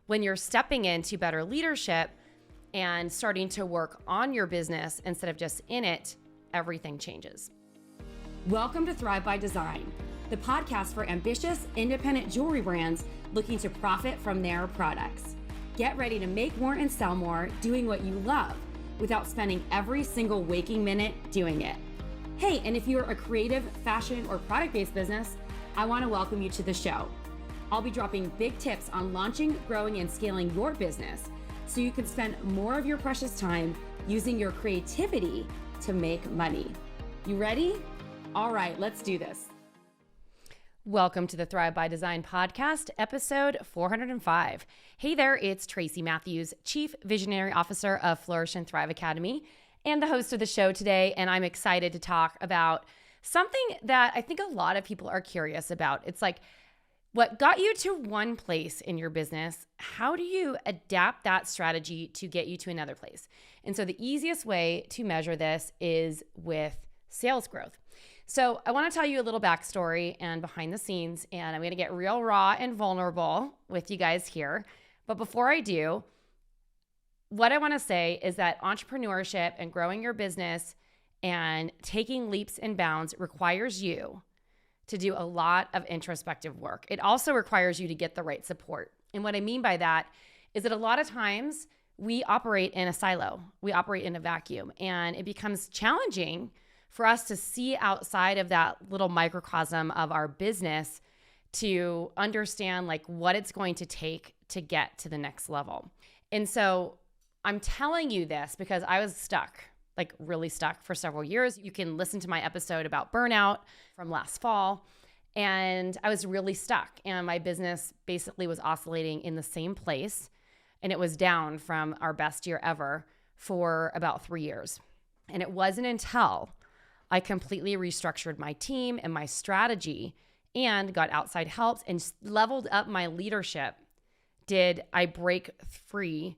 when you're stepping into better leadership and starting to work on your business instead of just in it, everything changes. Welcome to Thrive by Design, the podcast for ambitious, independent jewelry brands looking to profit from their products. Get ready to make more and sell more doing what you love without spending every single waking minute doing it. Hey, and if you're a creative, fashion, or product-based business, I want to welcome you to the show. I'll be dropping big tips on launching, growing, and scaling your business so you can spend more of your precious time using your creativity to make money. You ready? All right, let's do this. Welcome to the Thrive by Design podcast, episode 405. Hey there, it's Tracy Matthews, Chief Visionary Officer of Flourish and Thrive Academy and the host of the show today. And I'm excited to talk about something that I think a lot of people are curious about. It's like, what got you to one place in your business? How do you adapt that strategy to get you to another place? And so the easiest way to measure this is with sales growth. So I want to tell you a little backstory and behind the scenes, and I'm going to get real raw and vulnerable with you guys here. But before I do, what I want to say is that entrepreneurship and growing your business and taking leaps and bounds requires you to do a lot of introspective work. It also requires you to get the right support. And what I mean by that is that a lot of times we operate in a silo, we operate in a vacuum, and it becomes challenging for us to see outside of that little microcosm of our business to understand like what it's going to take to get to the next level. And so I'm telling you this because I was stuck, like really stuck for several years. You can listen to my episode about burnout from last fall. And I was really stuck. And my business basically was oscillating in the same place. And it was down from our best year ever for about 3 years. And it wasn't until I completely restructured my team and my strategy and got outside help and leveled up my leadership did I break free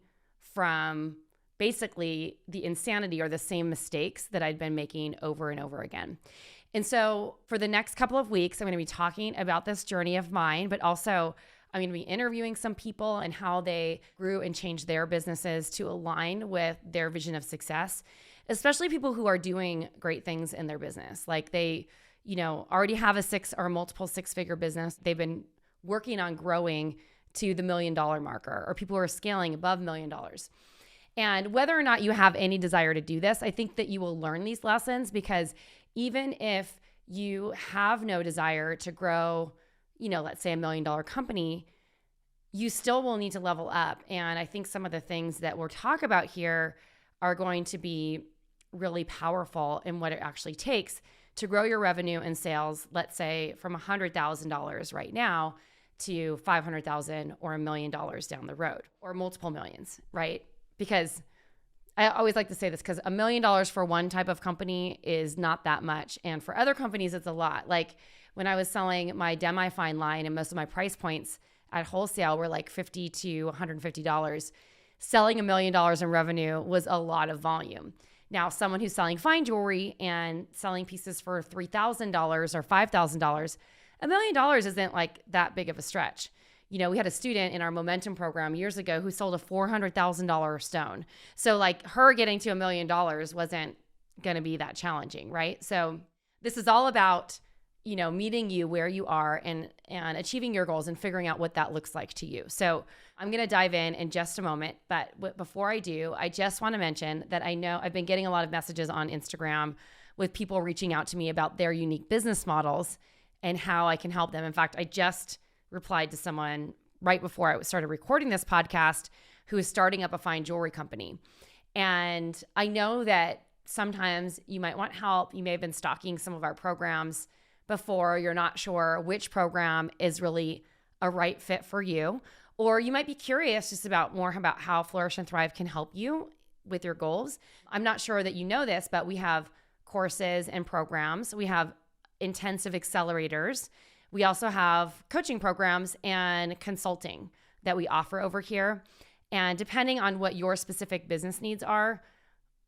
from basically the insanity or the same mistakes that I'd been making over and over again. And so for the next couple of weeks, I'm going to be talking about this journey of mine, but also I'm going to be interviewing some people and how they grew and changed their businesses to align with their vision of success, especially people who are doing great things in their business. Like they, already have a multiple six-figure business. They've been working on growing to the $1 million marker, or people who are scaling above $1 million. And whether or not you have any desire to do this, I think that you will learn these lessons because even if you have no desire to grow, let's say $1 million company, you still will need to level up. And I think some of the things that we'll talk about here are going to be really powerful in what it actually takes to grow your revenue and sales, let's say from $100,000 right now to $500,000 or $1 million down the road, or multiple millions, right? Because I always like to say this because $1 million for one type of company is not that much. And for other companies, it's a lot. Like when I was selling my demi-fine line and most of my price points at wholesale were like $50 to $150, selling $1 million in revenue was a lot of volume. Now, someone who's selling fine jewelry and selling pieces for $3,000 or $5,000, $1 million isn't like that big of a stretch. We had a student in our momentum program years ago who sold a $400,000 stone. So like her getting to $1 million wasn't going to be that challenging, right? So this is all about, meeting you where you are and achieving your goals and figuring out what that looks like to you. So I'm going to dive in just a moment. But before I do, I just want to mention that I know I've been getting a lot of messages on Instagram with people reaching out to me about their unique business models and how I can help them. In fact, I just replied to someone right before I started recording this podcast who is starting up a fine jewelry company. And I know that sometimes you might want help. You may have been stalking some of our programs before. You're not sure which program is really a right fit for you. Or you might be curious just more about how Flourish and Thrive can help you with your goals. I'm not sure that you know this, but we have courses and programs. We have intensive accelerators. We also have coaching programs and consulting that we offer over here. And depending on what your specific business needs are,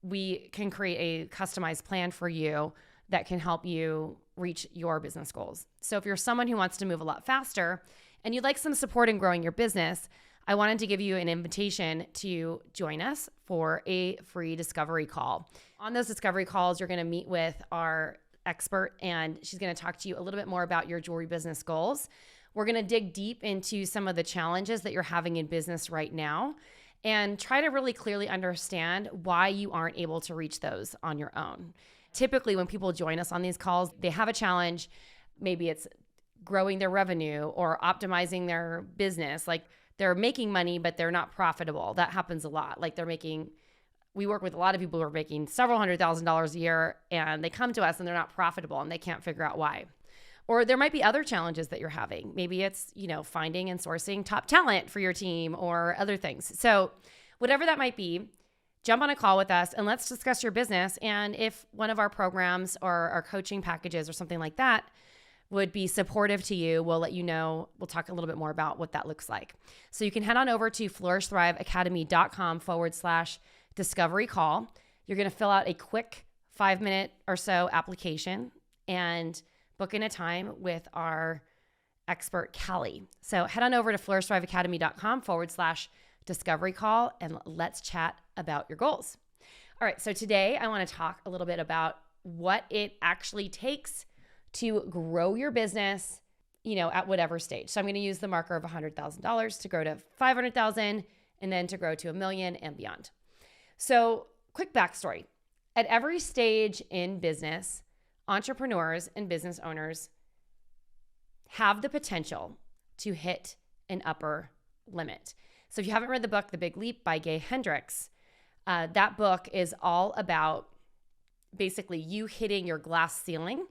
we can create a customized plan for you that can help you reach your business goals. So if you're someone who wants to move a lot faster and you'd like some support in growing your business, I wanted to give you an invitation to join us for a free discovery call. On those discovery calls, you're going to meet with our expert, and she's going to talk to you a little bit more about your jewelry business goals. We're going to dig deep into some of the challenges that you're having in business right now and try to really clearly understand why you aren't able to reach those on your own. Typically, when people join us on these calls, they have a challenge. Maybe it's growing their revenue or optimizing their business. Like they're making money, but they're not profitable. That happens a lot. Like we work with a lot of people who are making several $100,000s a year, and they come to us and they're not profitable and they can't figure out why. Or there might be other challenges that you're having. Maybe it's, finding and sourcing top talent for your team or other things. So whatever that might be, jump on a call with us and let's discuss your business. And if one of our programs or our coaching packages or something like that would be supportive to you, we'll let you know. We'll talk a little bit more about what that looks like. So you can head on over to flourishthriveacademy.com/discovery call. You're going to fill out a quick 5-minute or so application and book in a time with our expert, Callie. So head on over to flourishthriveacademy.com/discovery call and let's chat about your goals. All right, so today I want to talk a little bit about what it actually takes to grow your business, at whatever stage. So I'm going to use the marker of $100,000 to grow to $500,000 and then to grow to $1 million and beyond. So quick backstory. At every stage in business, entrepreneurs and business owners have the potential to hit an upper limit. So if you haven't read the book, The Big Leap by Gay Hendricks, that book is all about basically you hitting your glass ceiling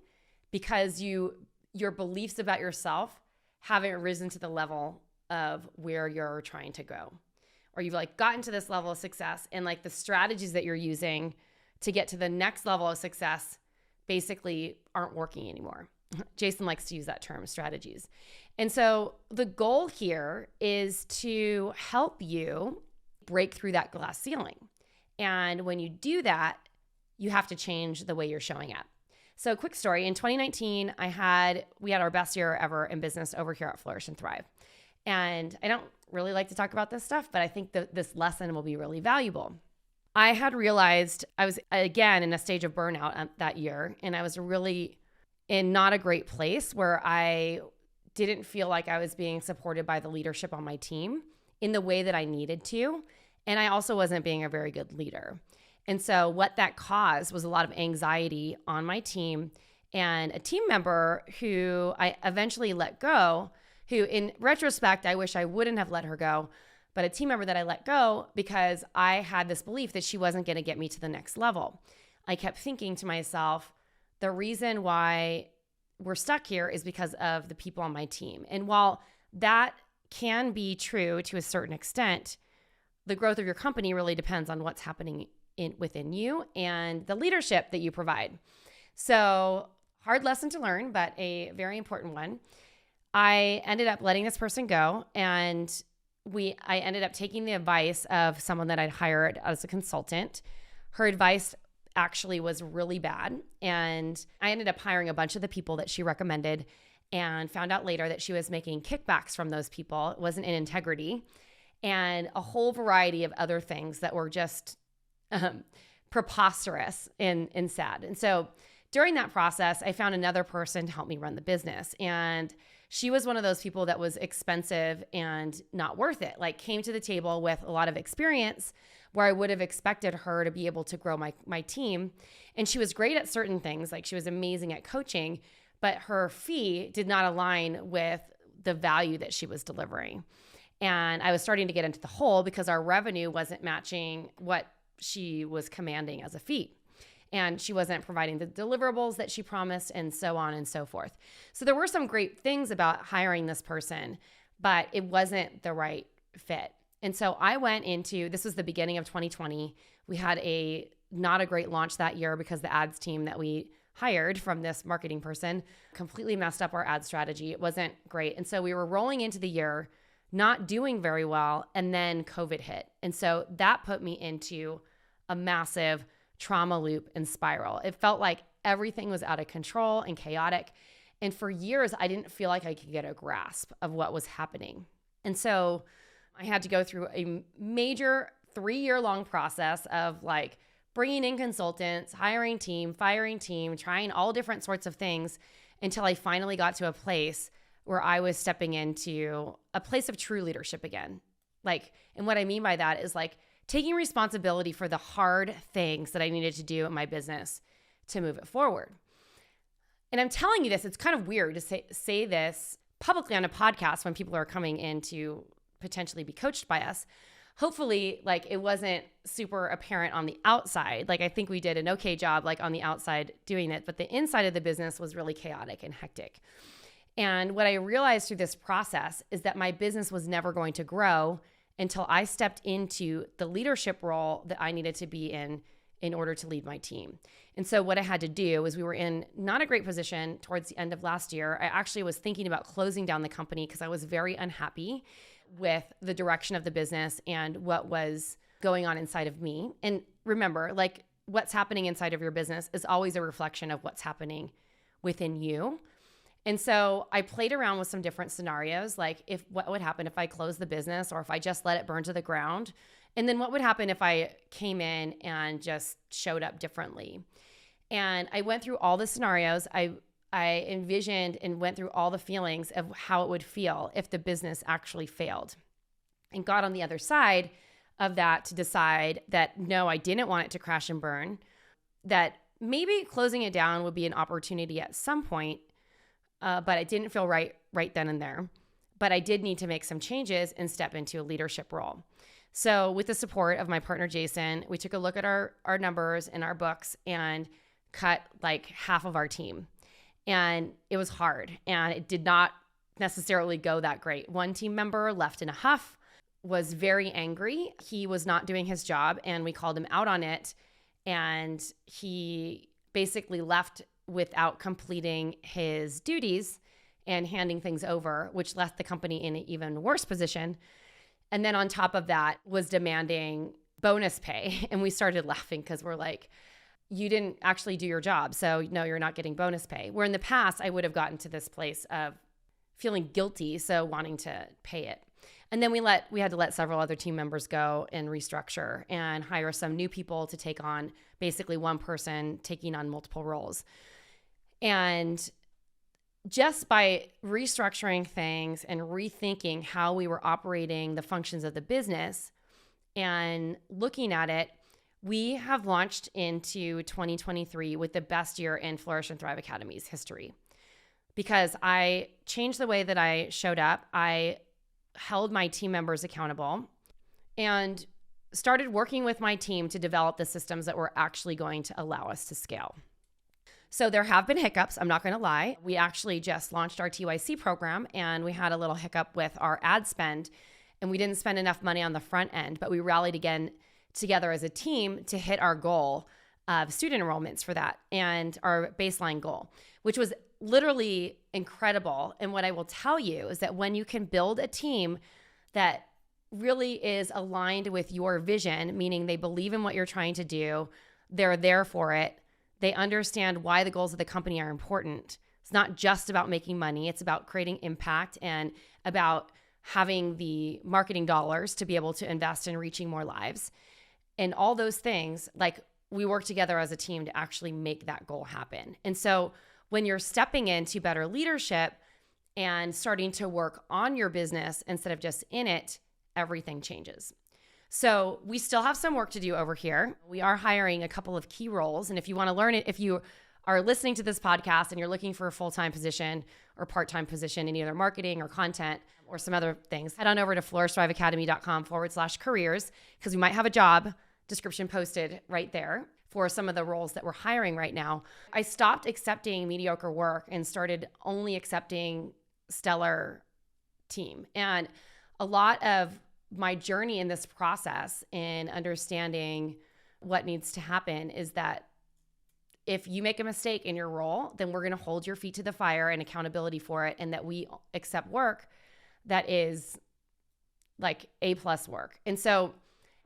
because your beliefs about yourself haven't risen to the level of where you're trying to go. Or you've gotten to this level of success and the strategies that you're using to get to the next level of success basically aren't working anymore. Jason likes to use that term, strategies. And so the goal here is to help you break through that glass ceiling. And when you do that, you have to change the way you're showing up. So quick story, in 2019, we had our best year ever in business over here at Flourish and Thrive. And I don't really like to talk about this stuff, but I think that this lesson will be really valuable. I had realized I was, again, in a stage of burnout that year, and I was really in not a great place where I didn't feel like I was being supported by the leadership on my team in the way that I needed to. And I also wasn't being a very good leader. And so what that caused was a lot of anxiety on my team, and a team member who I eventually let go, who in retrospect, I wish I wouldn't have let her go, but a team member that I let go because I had this belief that she wasn't going to get me to the next level. I kept thinking to myself, the reason why we're stuck here is because of the people on my team. And while that can be true to a certain extent, the growth of your company really depends on what's happening within you and the leadership that you provide. So hard lesson to learn, but a very important one. I ended up letting this person go, and I ended up taking the advice of someone that I'd hired as a consultant. Her advice actually was really bad, and I ended up hiring a bunch of the people that she recommended and found out later that she was making kickbacks from those people. It wasn't in integrity, and a whole variety of other things that were just preposterous and sad. And so during that process, I found another person to help me run the business. And she was one of those people that was expensive and not worth it. Came to the table with a lot of experience where I would have expected her to be able to grow my team. And she was great at certain things. She was amazing at coaching, but her fee did not align with the value that she was delivering. And I was starting to get into the hole because our revenue wasn't matching what she was commanding as a fee. And she wasn't providing the deliverables that she promised, and so on and so forth. So there were some great things about hiring this person, but it wasn't the right fit. And so I went into, this was the beginning of 2020. We had not a great launch that year because the ads team that we hired from this marketing person completely messed up our ad strategy. It wasn't great. And so we were rolling into the year not doing very well, and then COVID hit. And so that put me into a massive trauma loop and spiral. It felt like everything was out of control and chaotic. And for years, I didn't feel like I could get a grasp of what was happening. And so I had to go through a major 3-year-long process of like bringing in consultants, hiring team, firing team, trying all different sorts of things until I finally got to a place where I was stepping into a place of true leadership again. Like, and what I mean by that is like taking responsibility for the hard things that I needed to do in my business to move it forward. And I'm telling you this, it's kind of weird to say this publicly on a podcast when people are coming in to potentially be coached by us. Hopefully, like, it wasn't super apparent on the outside. Like, I think we did an okay job, like, on the outside doing it, but the inside of the business was really chaotic and hectic. And what I realized through this process is that my business was never going to grow until I stepped into the leadership role that I needed to be in order to lead my team. And so what I had to do is, we were in not a great position towards the end of last year. I actually was thinking about closing down the company because I was very unhappy with the direction of the business and what was going on inside of me. And remember, like, what's happening inside of your business is always a reflection of what's happening within you. And so I played around with some different scenarios, like what would happen if I closed the business, or if I just let it burn to the ground? And then what would happen if I came in and just showed up differently? And I went through all the scenarios. I envisioned and went through all the feelings of how it would feel if the business actually failed, and got on the other side of that to decide that no, I didn't want it to crash and burn, that maybe closing it down would be an opportunity at some point, but it didn't feel right then and there. But I did need to make some changes and step into a leadership role. So with the support of my partner, Jason, we took a look at our numbers and our books and cut like half of our team. And it was hard, and it did not necessarily go that great. One team member left in a huff, was very angry. He was not doing his job, and we called him out on it. And he basically left without completing his duties and handing things over, which left the company in an even worse position. And then on top of that, was demanding bonus pay. And we started laughing because we're like, you didn't actually do your job, so no, you're not getting bonus pay. Where in the past, I would have gotten to this place of feeling guilty, so wanting to pay it. And then we had to let several other team members go and restructure and hire some new people to take on basically one person taking on multiple roles. And just by restructuring things and rethinking how we were operating the functions of the business and looking at it, we have launched into 2023 with the best year in Flourish and Thrive Academy's history, because I changed the way that I showed up. I held my team members accountable and started working with my team to develop the systems that were actually going to allow us to scale. So there have been hiccups, I'm not going to lie. We actually just launched our TYC program, and we had a little hiccup with our ad spend, and we didn't spend enough money on the front end, but we rallied again together as a team to hit our goal of student enrollments for that and our baseline goal, which was literally incredible. And what I will tell you is that when you can build a team that really is aligned with your vision, meaning they believe in what you're trying to do, they're there for it, they understand why the goals of the company are important. It's not just about making money, it's about creating impact and about having the marketing dollars to be able to invest in reaching more lives. And all those things, like, we work together as a team to actually make that goal happen. And so when you're stepping into better leadership and starting to work on your business instead of just in it, everything changes. So we still have some work to do over here. We are hiring a couple of key roles. And if you want to learn it, if you are listening to this podcast and you're looking for a full-time position or part-time position in either marketing or content or some other things, head on over to flourishthriveacademy.com/careers, because we might have a job description posted right there for some of the roles that we're hiring right now. I stopped accepting mediocre work and started only accepting stellar team. And a lot of my journey in this process in understanding what needs to happen is that if you make a mistake in your role, then we're going to hold your feet to the fire and accountability for it, and that we accept work that is like A+ work. And so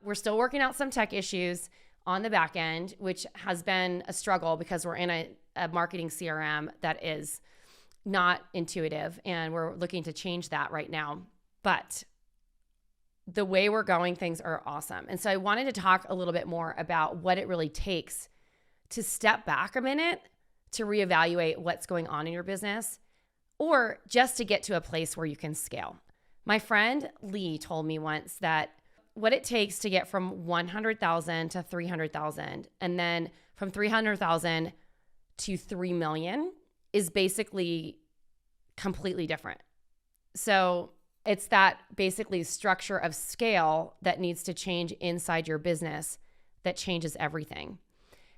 we're still working out some tech issues on the back end, which has been a struggle because we're in a marketing CRM that is not intuitive, and we're looking to change that right now. But the way we're going, things are awesome. And so I wanted to talk a little bit more about what it really takes to step back a minute to reevaluate what's going on in your business, or just to get to a place where you can scale. My friend Lee told me once that what it takes to get from 100,000 to 300,000 and then from 300,000 to 3 million is basically completely different. So it's that basically structure of scale that needs to change inside your business that changes everything.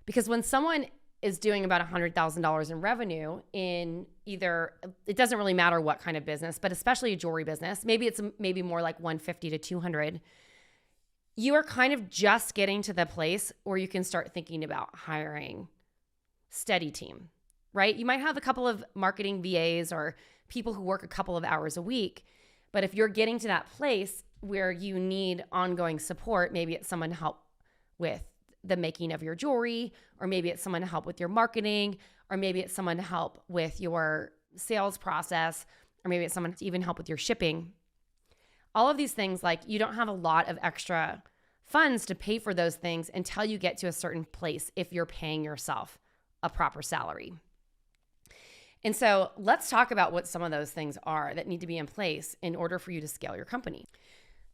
Because when someone is doing about $100,000 in revenue in either, it doesn't really matter what kind of business, but especially a jewelry business, maybe it's more like 150 to 200, you are kind of just getting to the place where you can start thinking about hiring steady team, right? You might have a couple of marketing VAs or people who work a couple of hours a week, but if you're getting to that place where you need ongoing support, maybe it's someone to help with the making of your jewelry, or maybe it's someone to help with your marketing, or maybe it's someone to help with your sales process, or maybe it's someone to even help with your shipping. All of these things, like, you don't have a lot of extra funds to pay for those things until you get to a certain place if you're paying yourself a proper salary. And so let's talk about what some of those things are that need to be in place in order for you to scale your company.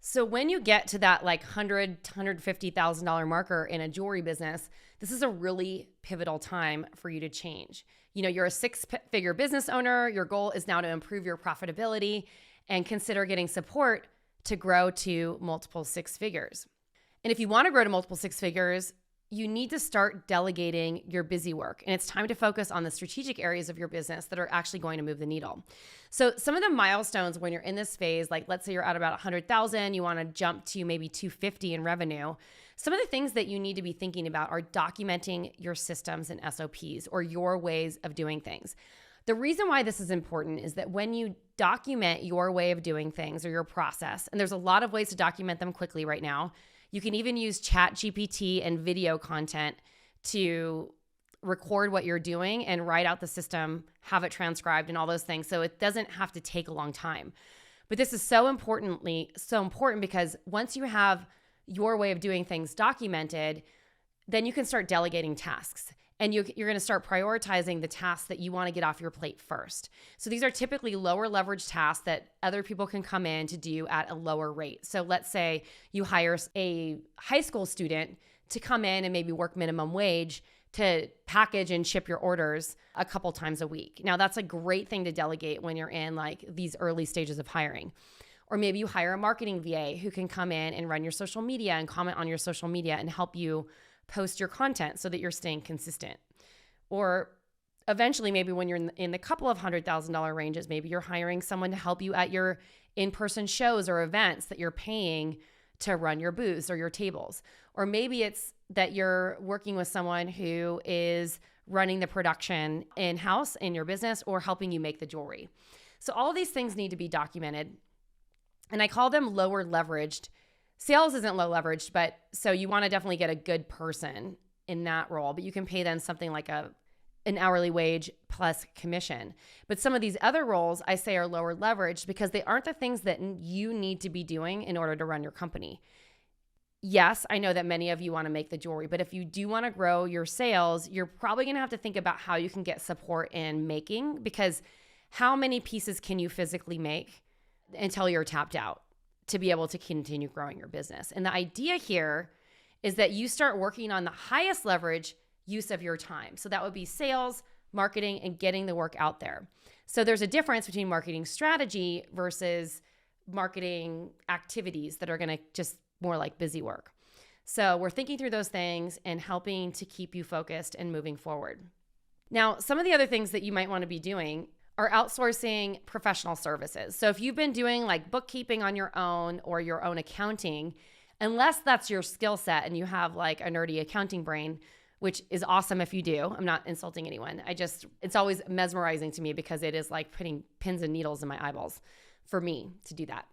So when you get to that like $100,000 to $150,000 marker in a jewelry business, this is a really pivotal time for you to change. You know, you're a six-figure business owner. Your goal is now to improve your profitability and consider getting support to grow to multiple six figures. And if you want to grow to multiple six figures, you need to start delegating your busy work. And it's time to focus on the strategic areas of your business that are actually going to move the needle. So some of the milestones when you're in this phase, like let's say you're at about 100,000, you want to jump to maybe 250 in revenue. Some of the things that you need to be thinking about are documenting your systems and SOPs, or your ways of doing things. The reason why this is important is that when you document your way of doing things or your process, and there's a lot of ways to document them quickly right now. You can even use ChatGPT and video content to record what you're doing and write out the system, have it transcribed and all those things. So it doesn't have to take a long time. But this is so important because once you have your way of doing things documented, then you can start delegating tasks. And you're going to start prioritizing the tasks that you want to get off your plate first. So these are typically lower leverage tasks that other people can come in to do at a lower rate. So let's say you hire a high school student to come in and maybe work minimum wage to package and ship your orders a couple times a week. Now that's a great thing to delegate when you're in like these early stages of hiring. Or maybe you hire a marketing VA who can come in and run your social media and comment on your social media and help you post your content so that you're staying consistent. Or eventually, maybe when you're in the couple of $100,000 ranges, maybe you're hiring someone to help you at your in-person shows or events that you're paying to run your booths or your tables. Or maybe it's that you're working with someone who is running the production in-house in your business or helping you make the jewelry. So all of these things need to be documented. And I call them lower leveraged. Sales isn't low leveraged, but so you want to definitely get a good person in that role, but you can pay them something like an hourly wage plus commission. But some of these other roles I say are lower leveraged because they aren't the things that you need to be doing in order to run your company. Yes, I know that many of you want to make the jewelry, but if you do want to grow your sales, you're probably going to have to think about how you can get support in making, because how many pieces can you physically make until you're tapped out to be able to continue growing your business? And the idea here is that you start working on the highest leverage use of your time. So that would be sales, marketing, and getting the work out there. So there's a difference between marketing strategy versus marketing activities that are going to just more like busy work. So we're thinking through those things and helping to keep you focused and moving forward. Now, some of the other things that you might want to be doing are outsourcing professional services. So if you've been doing like bookkeeping on your own or your own accounting, unless that's your skill set and you have like a nerdy accounting brain, which is awesome if you do. I'm not insulting anyone. It's always mesmerizing to me because it is like putting pins and needles in my eyeballs for me to do that.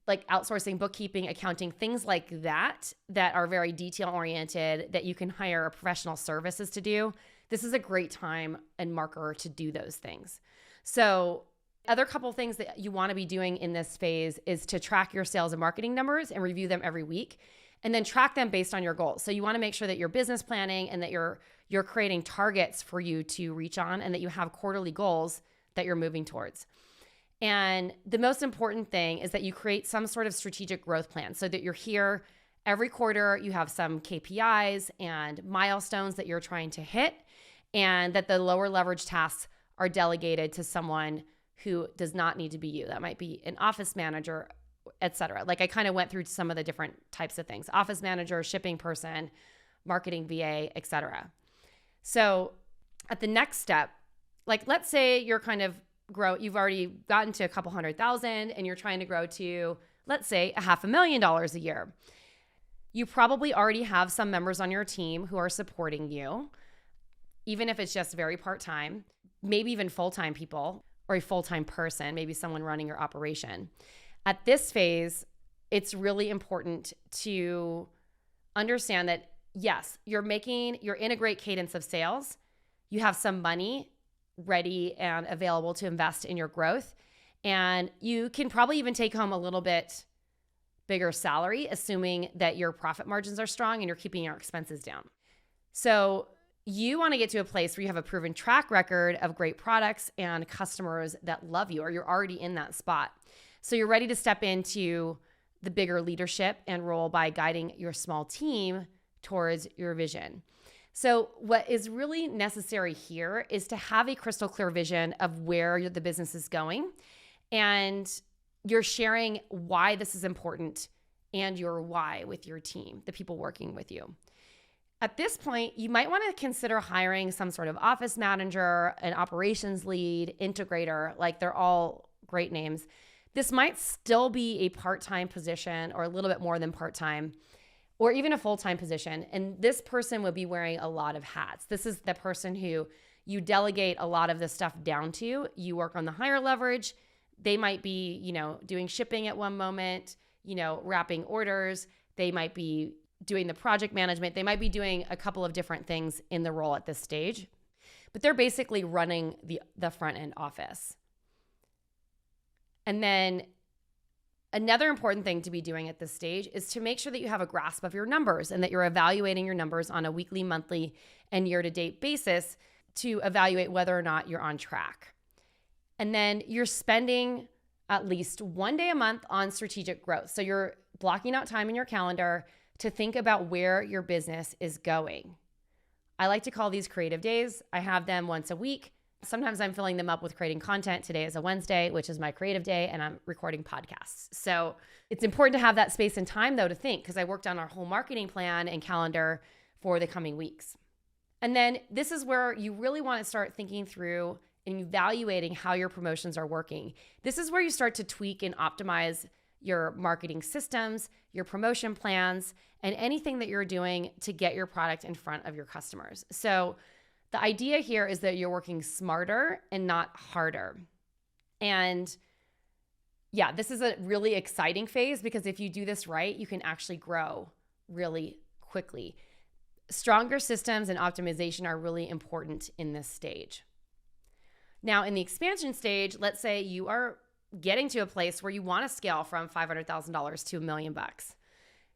Like outsourcing, bookkeeping, accounting, things like that are very detail oriented that you can hire a professional services to do. This is a great time and marker to do those things. So Other couple things that you want to be doing in this phase is to track your sales and marketing numbers and review them every week, and then track them based on your goals. So you want to make sure that you're business planning and that you're creating targets for you to reach on, and that you have quarterly goals that you're moving towards. And the most important thing is that you create some sort of strategic growth plan so that you're here every quarter, you have some KPIs and milestones that you're trying to hit, and that the lower leverage tasks are delegated to someone who does not need to be you. That might be an office manager, etc. Like I kind of went through some of the different types of things: office manager, shipping person, marketing VA, etc. So at the next step, like let's say you're kind of you've already gotten to a couple $100,000 and you're trying to grow to, let's say, $500,000 a year. You probably already have some members on your team who are supporting you, even if it's just very part-time, maybe even full-time people or a full-time person, maybe someone running your operation. At this phase, it's really important to understand that, yes, you're in a great cadence of sales. You have some money ready and available to invest in your growth. And you can probably even take home a little bit bigger salary, assuming that your profit margins are strong and you're keeping your expenses down. So you want to get to a place where you have a proven track record of great products and customers that love you, or you're already in that spot. So you're ready to step into the bigger leadership and role by guiding your small team towards your vision. So what is really necessary here is to have a crystal clear vision of where the business is going, and you're sharing why this is important and your why with your team, the people working with you. At this point, you might want to consider hiring some sort of office manager, an operations lead, integrator, like they're all great names. This might still be a part-time position or a little bit more than part-time, or even a full-time position. And this person would be wearing a lot of hats. This is the person who you delegate a lot of this stuff down to. You work on the higher leverage. They might be, doing shipping at one moment, wrapping orders. They might be doing the project management. They might be doing a couple of different things in the role at this stage, but they're basically running the front end office. And then another important thing to be doing at this stage is to make sure that you have a grasp of your numbers and that you're evaluating your numbers on a weekly, monthly, and year-to-date basis to evaluate whether or not you're on track. And then you're spending at least one day a month on strategic growth. So you're blocking out time in your calendar to think about where your business is going. I like to call these creative days. I have them once a week. Sometimes I'm filling them up with creating content. Today is a Wednesday, which is my creative day, and I'm recording podcasts. So it's important to have that space and time, though, to think, because I worked on our whole marketing plan and calendar for the coming weeks. And then this is where you really want to start thinking through and evaluating how your promotions are working. This is where you start to tweak and optimize your marketing systems, your promotion plans, and anything that you're doing to get your product in front of your customers. So the idea here is that you're working smarter and not harder. And yeah, this is a really exciting phase because if you do this right, you can actually grow really quickly. Stronger systems and optimization are really important in this stage. Now, in the expansion stage, let's say you are getting to a place where you want to scale from $500,000 to $1 million.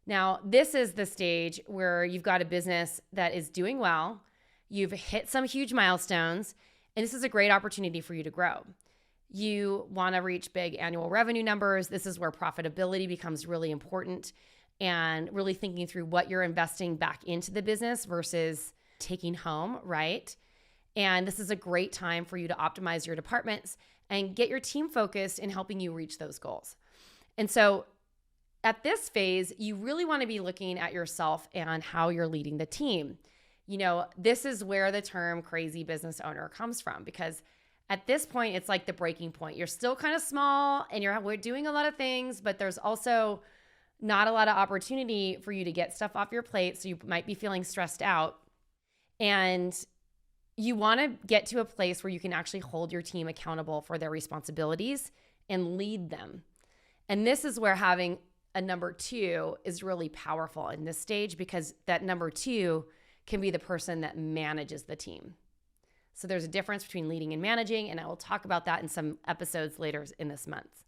Now, this is the stage where you've got a business that is doing well. You've hit some huge milestones, and this is a great opportunity for you to grow. You want to reach big annual revenue numbers. This is where profitability becomes really important, and really thinking through what you're investing back into the business versus taking home, right? And this is a great time for you to optimize your departments and get your team focused in helping you reach those goals. And so at this phase, you really want to be looking at yourself and how you're leading the team. This is where the term crazy business owner comes from, because at this point, it's like the breaking point. You're still kind of small and we're doing a lot of things, but there's also not a lot of opportunity for you to get stuff off your plate. So you might be feeling stressed out. And you want to get to a place where you can actually hold your team accountable for their responsibilities and lead them. And this is where having a number two is really powerful in this stage, because that number two can be the person that manages the team. So there's a difference between leading and managing, and I will talk about that in some episodes later in this month.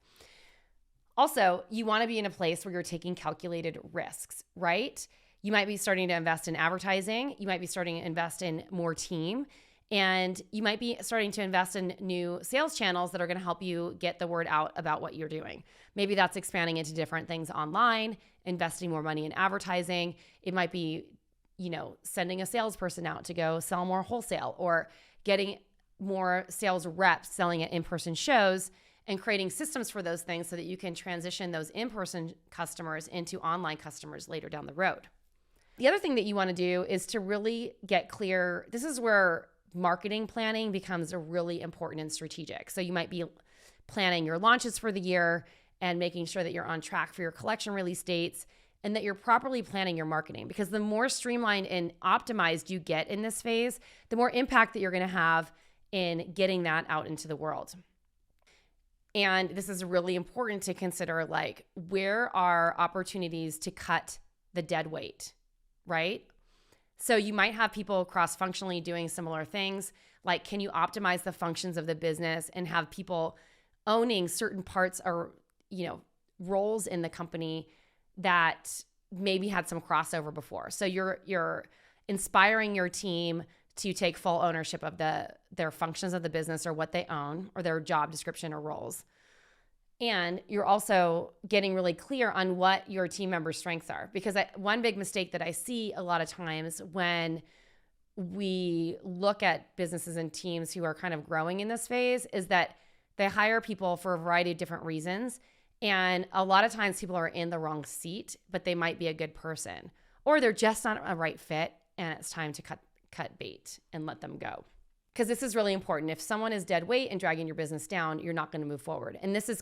Also, you want to be in a place where you're taking calculated risks, right? You might be starting to invest in advertising. You might be starting to invest in more team. And you might be starting to invest in new sales channels that are going to help you get the word out about what you're doing. Maybe that's expanding into different things online, investing more money in advertising. It might be, sending a salesperson out to go sell more wholesale, or getting more sales reps selling at in-person shows and creating systems for those things so that you can transition those in-person customers into online customers later down the road. The other thing that you want to do is to really get clear. This is where marketing planning becomes really important and strategic. So you might be planning your launches for the year and making sure that you're on track for your collection release dates and that you're properly planning your marketing, because the more streamlined and optimized you get in this phase, the more impact that you're going to have in getting that out into the world. And this is really important to consider, like, where are opportunities to cut the dead weight, right? So you might have people cross-functionally doing similar things. Like, can you optimize the functions of the business and have people owning certain parts or, roles in the company that maybe had some crossover before? So you're inspiring your team to take full ownership of their functions of the business or what they own or their job description or roles. And you're also getting really clear on what your team members' strengths are. Because one big mistake that I see a lot of times when we look at businesses and teams who are kind of growing in this phase is that they hire people for a variety of different reasons. And a lot of times people are in the wrong seat, but they might be a good person. Or they're just not a right fit, and it's time to cut bait and let them go. Because this is really important. If someone is dead weight and dragging your business down, you're not going to move forward. And this is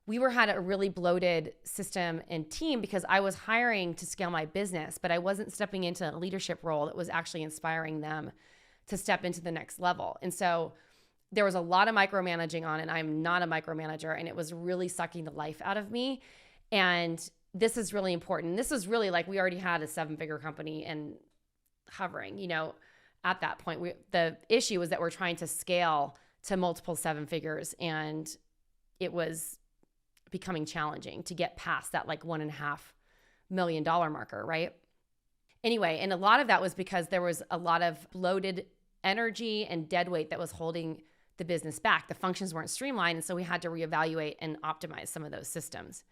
we had a really bloated system and team because I was hiring to scale my business, but I wasn't stepping into a leadership role that was actually inspiring them to step into the next level. And so there was a lot of micromanaging on, and I'm not a micromanager, and it was really sucking the life out of me. And this is really important. This is really like we already had a 7-figure company and hovering, at that point. The issue was that we're trying to scale to multiple 7 figures, and it was becoming challenging to get past that like $1.5 million marker, right? Anyway, and a lot of that was because there was a lot of bloated energy and dead weight that was holding the business back. The functions weren't streamlined, and so we had to reevaluate and optimize some of those systems.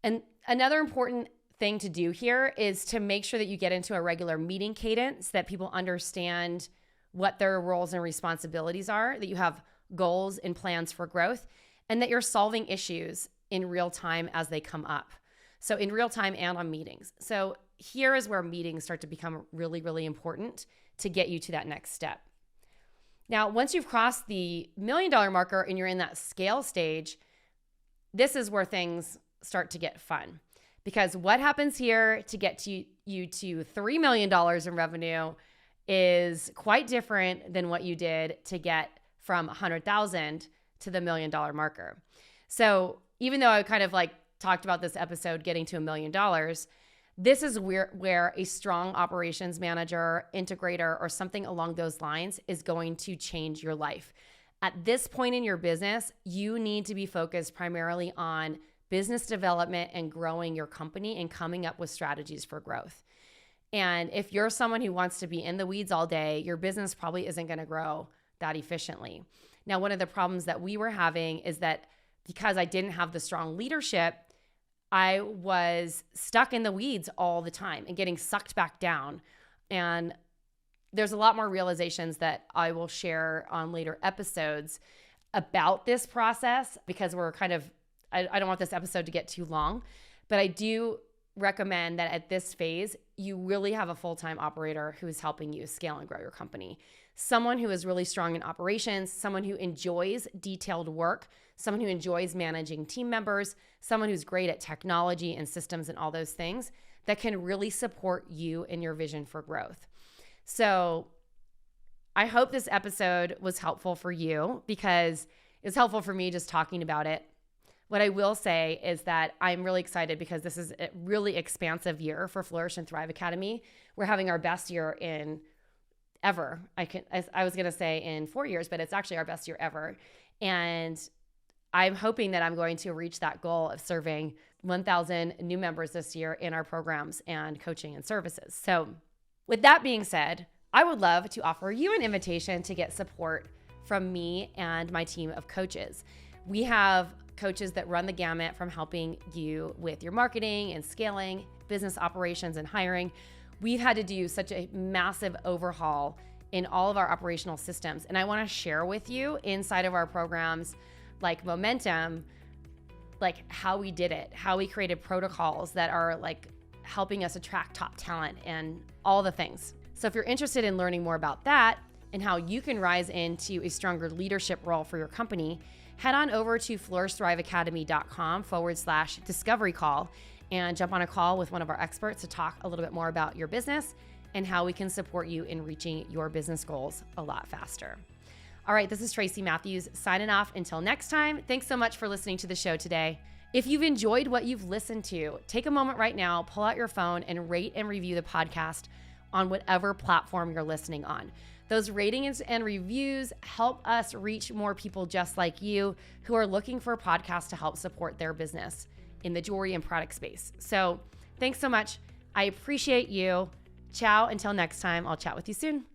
And another important thing to do here is to make sure that you get into a regular meeting cadence, that people understand what their roles and responsibilities are, that you have goals and plans for growth, and that you're solving issues in real time as they come up. So in real time and on meetings. So here is where meetings start to become really, really important to get you to that next step. Now, once you've crossed the $1 million marker and you're in that scale stage, this is where things start to get fun. Because what happens here to get you to $3 million in revenue is quite different than what you did to get from $100,000 to the $1 million marker. So even though I kind of like talked about this episode getting to $1 million, this is where a strong operations manager, integrator, or something along those lines is going to change your life. At this point in your business, you need to be focused primarily on business development and growing your company and coming up with strategies for growth. And if you're someone who wants to be in the weeds all day, your business probably isn't going to grow that efficiently. Now, one of the problems that we were having is that because I didn't have the strong leadership, I was stuck in the weeds all the time and getting sucked back down. And there's a lot more realizations that I will share on later episodes about this process, because we're kind of, I don't want this episode to get too long, but I do recommend that at this phase, you really have a full-time operator who is helping you scale and grow your company. Someone who is really strong in operations, someone who enjoys detailed work, someone who enjoys managing team members, someone who's great at technology and systems and all those things that can really support you in your vision for growth. So I hope this episode was helpful for you, because it's helpful for me just talking about it. What I will say is that I'm really excited because this is a really expansive year for Flourish and Thrive Academy. We're having our best year in ever. I was going to say in 4 years, but it's actually our best year ever. And I'm hoping that I'm going to reach that goal of serving 1,000 new members this year in our programs and coaching and services. So with that being said, I would love to offer you an invitation to get support from me and my team of coaches. We have coaches that run the gamut from helping you with your marketing and scaling, business operations and hiring. We've had to do such a massive overhaul in all of our operational systems. And I want to share with you inside of our programs like Momentum, like how we did it, how we created protocols that are like helping us attract top talent and all the things. So if you're interested in learning more about that and how you can rise into a stronger leadership role for your company, head on over to flourishthriveacademy.com/discovery call and jump on a call with one of our experts to talk a little bit more about your business and how we can support you in reaching your business goals a lot faster. All right, this is Tracy Matthews signing off. Until next time, thanks so much for listening to the show today. If you've enjoyed what you've listened to, take a moment right now, pull out your phone and rate and review the podcast on whatever platform you're listening on. Those ratings and reviews help us reach more people just like you who are looking for a podcast to help support their business in the jewelry and product space. So thanks so much. I appreciate you. Ciao. Until next time, I'll chat with you soon.